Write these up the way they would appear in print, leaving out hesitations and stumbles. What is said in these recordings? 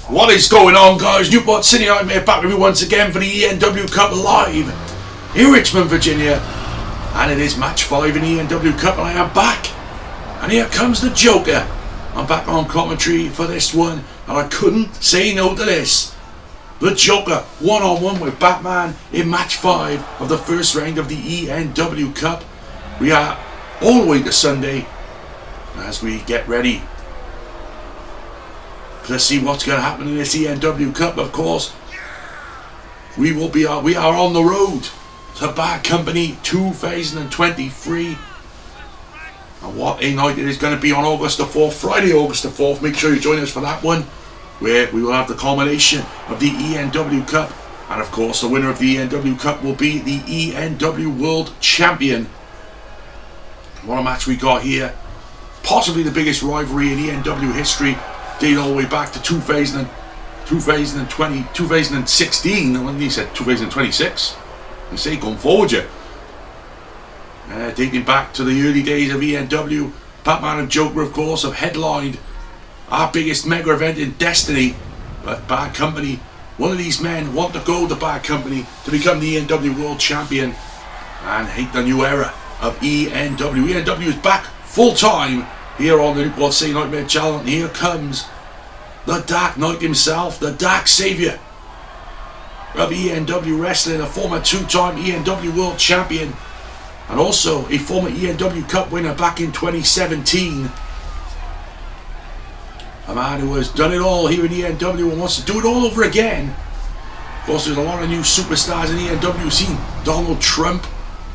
What is going on, guys? Newport City Nightmare back with you once again for the EnW Cup live in Richmond, Virginia. And it is match 5 in the EnW Cup and I am back. And here comes the Joker. I'm back on commentary for this one and I couldn't say no to this. The Joker one-on-one with Batman in match 5 of the first round of the EnW Cup. We are all the way to Sunday as we get ready. Let's see what's going to happen in this EnW Cup. Of course, we are on the road to Bad Company 2023. And what a night it is going to be on August the 4th, Friday August the 4th. Make sure you join us for that one, where we will have the culmination of the EnW Cup. And of course, the winner of the EnW Cup will be the EnW World Champion. What a match we got here. Possibly the biggest rivalry in EnW history. Dating all the way back to 2016, when he said 2026. I say going forward, yeah. Dating back to the early days of EnW, Batman and Joker, of course, have headlined our biggest mega event in Destiny. But Bad Company, one of these men want to go to Bad Company to become the EnW World Champion and hate the new era of EnW. EnW is back full time here on the Newport City Nightmare Channel, and here comes the Dark Knight himself, the Dark Savior of EnW Wrestling, a former two-time EnW World Champion, and also a former EnW Cup winner back in 2017. A man who has done it all here in EnW and wants to do it all over again. Of course, there's a lot of new superstars in EnW. We've seen Donald Trump,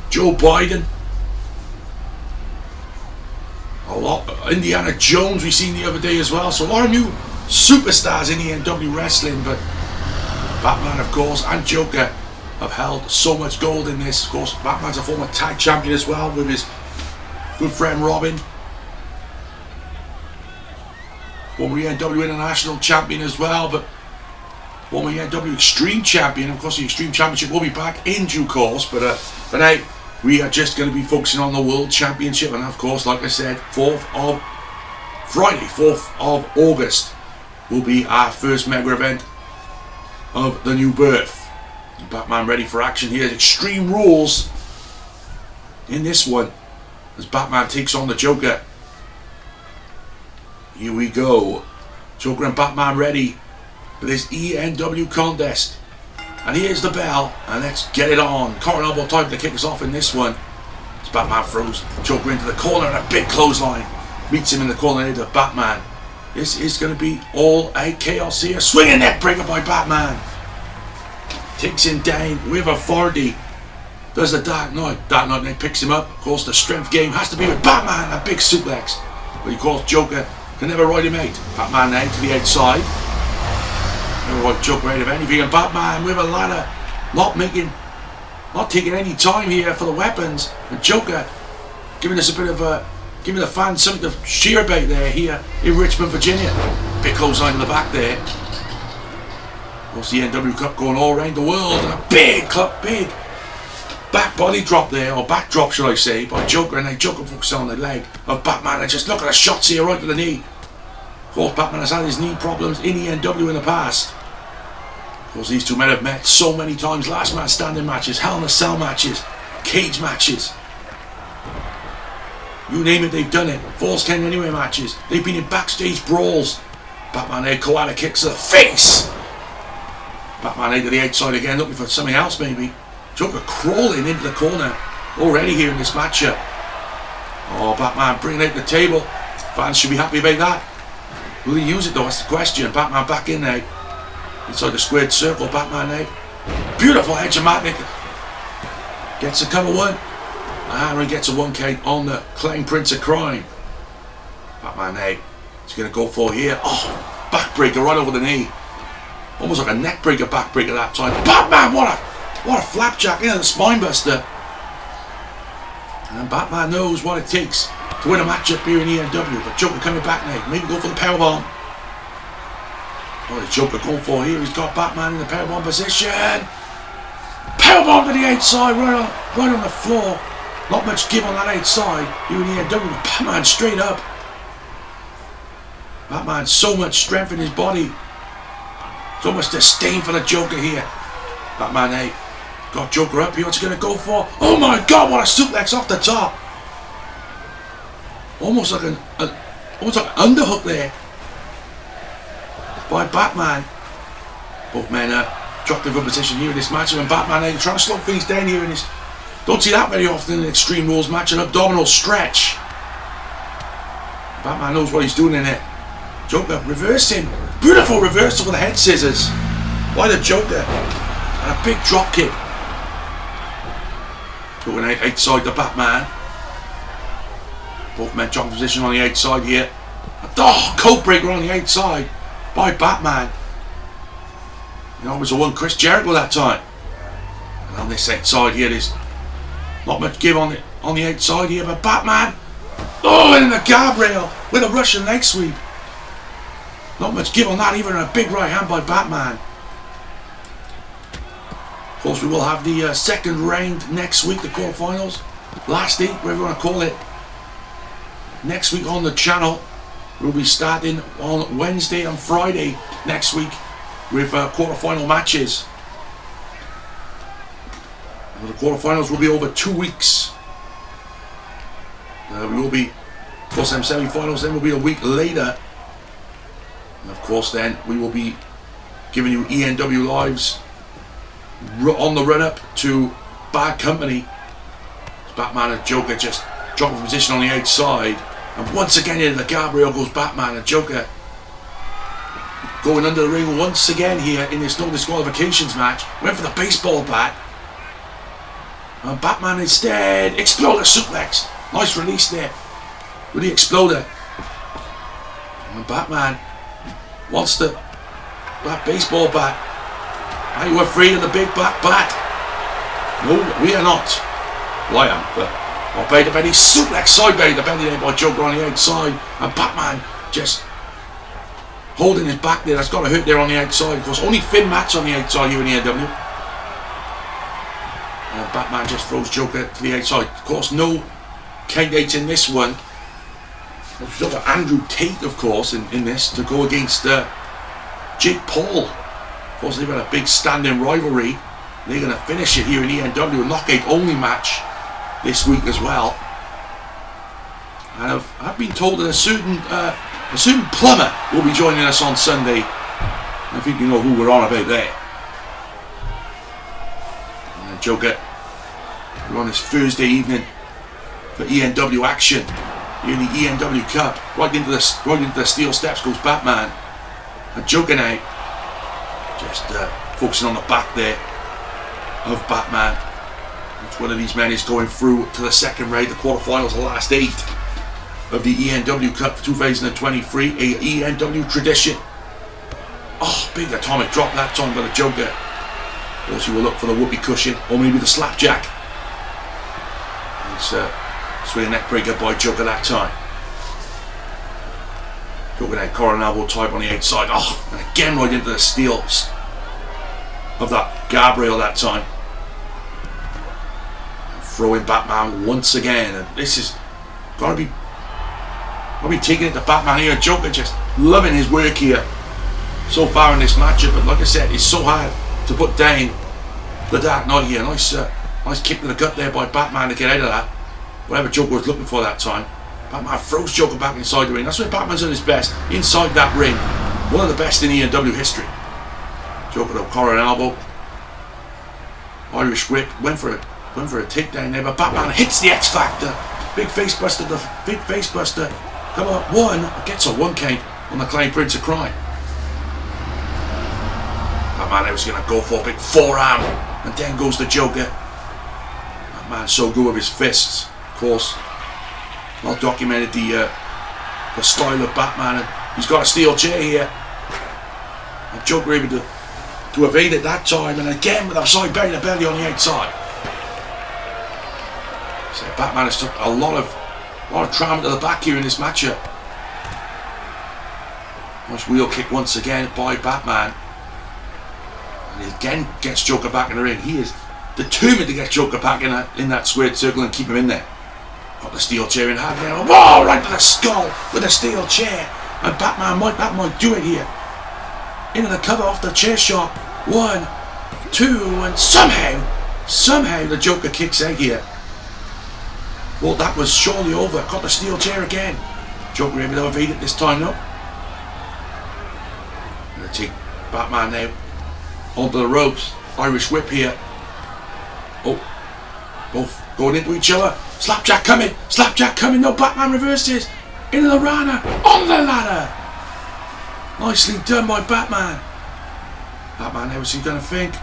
Joe Biden, a lot. Indiana Jones we've seen the other day as well. So a lot of new superstars in EnW Wrestling. But Batman, of course, and Joker have held so much gold in this. Of course, Batman's a former tag champion as well with his good friend Robin. Former EnW International Champion as well, but former EnW Extreme Champion. Of course, the Extreme Championship will be back in due course. But now we are just going to be focusing on the World Championship, and of course, like I said, Friday, 4th of August will be our first mega event of the new birth. Batman ready for action here. Extreme rules in this one as Batman takes on the Joker. Here we go. Joker and Batman ready for this EnW contest. And here's the bell, and let's get it on. Corin elbow time to kick us off in this one. As Batman throws Joker into the corner and a big clothesline. Meets him in the corner into Batman. This is going to be all out chaos here. Swinging neck breaker by Batman. Takes him down with authority. Does the Dark Knight. Dark Knight then picks him up. Of course, the strength game has to be with Batman. A big suplex. But of course, Joker can never ride him out. Batman now to the outside. Right, Joker out of anything, and Batman with a ladder, not taking any time here for the weapons, and Joker giving us a bit of giving the fans something to cheer about there here in Richmond, Virginia. Big clothesline in the back there. Of course, the EnW Cup going all around the world, and a big back body drop there, or back drop should I say, by Joker, and then Joker focusing on the leg of Batman, and just look at the shots here right to the knee. Of course, Batman has had his knee problems in EnW in the past. Of course, these two men have met so many times. Last man standing matches, Hell in a Cell matches, cage matches. You name it, they've done it. Falls Count Anywhere matches. They've been in backstage brawls. Batman there, koala kicks to the face. Batman out to the outside again, looking for something else maybe. Joker crawling into the corner already here in this matchup. Oh, Batman bringing out the table. Fans should be happy about that. Will he use it though? That's the question. Batman back in now. Inside the squared circle, Batman now. Beautiful edge of Matnick. Gets a cover one. And he gets a 1 count on the Clown Prince of Crime. Batman now. He's going to go for here. Oh, backbreaker right over the knee. Almost like a neckbreaker backbreaker that time. Batman, what a flapjack into the spinebuster. And Batman knows what it takes to win a matchup here in EnW. But Joker coming back now. Maybe go for the powerbomb. What is Joker going for here? He's got Batman in the powerbomb position. Powerbomb to the outside, right on the floor. Not much give on that outside. Here in EnW, Batman straight up. Batman, so much strength in his body. So much disdain for the Joker here. Batman 8 got Joker up here. What's he going to go for? Oh my God, what a suplex off the top. Almost like an underhook there by Batman. Both men dropped in good position here in this match. And Batman 8 trying to slow things down here in this. Don't see that very often in an Extreme Rules match. An abdominal stretch. Batman knows what he's doing in it. Joker reversing. Beautiful reversal with the head scissors by the Joker. And a big drop kick. Going outside the Batman. Both men dropping position on the outside here. Oh, coat breaker on the outside by Batman. You know, it was a one Chris Jericho that time. And on this outside here, there's not much give on the outside here, but Batman. Oh, and in the guardrail with a Russian leg sweep. Not much give on that, even a big right hand by Batman. Of course, we will have the second round next week, the quarterfinals. Last eight, whatever you want to call it. Next week on the channel. We'll be starting on Wednesday and Friday next week with quarterfinal matches. And the quarterfinals will be over 2 weeks. We will be, of course, them semi-finals then will be a week later. And of course then we will be giving you ENW lives on the run up to Bad Company. Batman and Joker just dropping position on the outside, and once again into the guardrail goes Batman and Joker going under the ring once again here in this no disqualifications match. Went for the baseball bat, and Batman instead exploder suplex. Nice release there with the exploder, and Batman wants that baseball bat. Are you afraid of the big black bat? No, we are not. Well, I am, but I'll belly to belly suplex, side belly to belly there by Joker on the outside, and Batman just holding his back there. That's got to hurt there on the outside. Of course, only thin mats on the outside here in the ENW. And Batman just throws Joker to the outside. Of course, no K8 in this one. We've got Andrew Tate, of course, in this to go against Jake Paul. Of course, they've had a big standing rivalry. They're going to finish it here in ENW, a knockout only match this week as well. And I've been told that a certain plumber will be joining us on Sunday. I think you know who we're on about there. And Joker, we're on this Thursday evening for ENW action. Here in the EnW Cup, right into the steel steps goes Batman, and Joker now just focusing on the back there of Batman. Each one of these men is going through to the second round, the quarterfinals, the last 8 of the EnW Cup for 2023, a ENW tradition. Oh, big atomic drop that time by the Joker. Of course, you will look for the whoopee cushion or maybe the slapjack. It's swinging neck breaker by Joker that time. Joker now, collar elbow type on the outside. Oh, and again right into the steel of that guardrail that time. And throwing Batman once again. And this is gotta be taking it to Batman here. Joker just loving his work here so far in this matchup. But like I said, it's so hard to put down the Dark Knight here. Nice kick to the gut there by Batman to get out of that. Whatever Joker was looking for that time. Batman throws Joker back inside the ring. That's where Batman's at his best. Inside that ring. One of the best in ENW history. Joker to collar and elbow. Irish whip. Went for a takedown there, but Batman hits the X Factor. Big face buster. The big face buster. Come on, one. Gets a 1 count on the Clown Prince of Crime. Batman now is going to go for a big forearm. And then goes the Joker. Batman's so good with his fists. Of course, well documented the style of Batman, and he's got a steel chair here, and Joker able to evade it that time, and again with a side belly to belly on the outside. So Batman has took a lot of trauma to the back here in this matchup. Nice wheel kick once again by Batman, and he again gets Joker back in the ring. He is determined to get Joker back in that squared circle and keep him in there. Got the steel chair in hand now. Whoa, right to the skull with a steel chair. And Batman that might do it here. into the cover off the chair shot. 1, 2, and somehow the Joker kicks out here. Well, that was surely over. Got the steel chair again. Joker able to evade it this time though. Gonna take Batman now onto the ropes. Irish whip here. Oh, both going into each other. Slapjack coming. Slapjack coming. No, Batman reverses. Into the ladder. On the ladder. Nicely done by Batman. Batman now, what's he going to think?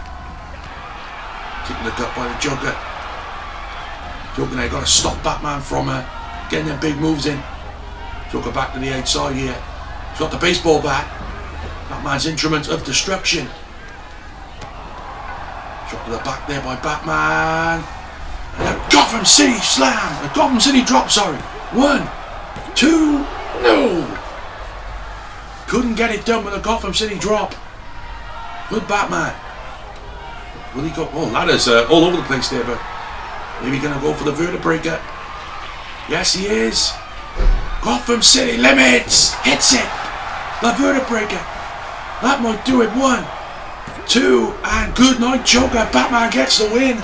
Taking the gut by the Joker. Joker now got to stop Batman from getting them big moves in. Joker back to the outside here. He's got the baseball bat. Batman's instrument of destruction. Shot to the back there by Batman. And a Gotham City slam. A Gotham City drop, sorry. 1, 2, no. Couldn't get it done with a Gotham City drop. Good Batman. Will he go? Oh, ladders all over the place there, but maybe going to go for the vertebraker. Yes, he is. Gotham City limits. Hits it. The vertebraker. That might do it. 1, 2, and good night, Joker. Batman gets the win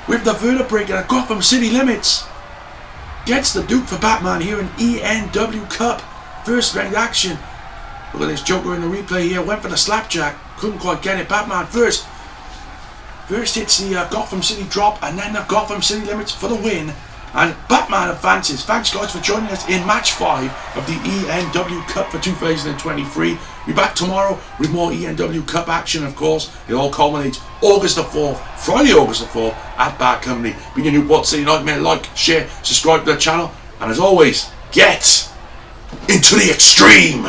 with the vertebraker. Gotham City limits. Gets the Duke for Batman here in EnW Cup. First round action. Look at this Joker in the replay here. Went for the slapjack. Couldn't quite get it. Batman first hits the Gotham City drop and then the Gotham City limits for the win. And Batman advances. Thanks guys for joining us in match 5 of the EnW Cup for 2023. We'll be back tomorrow with more EnW Cup action, of course. It all culminates August the 4th, Friday August the 4th at Bad Company. Being a new What City Nightmare, like, share, subscribe to the channel. And as always, get into the extreme.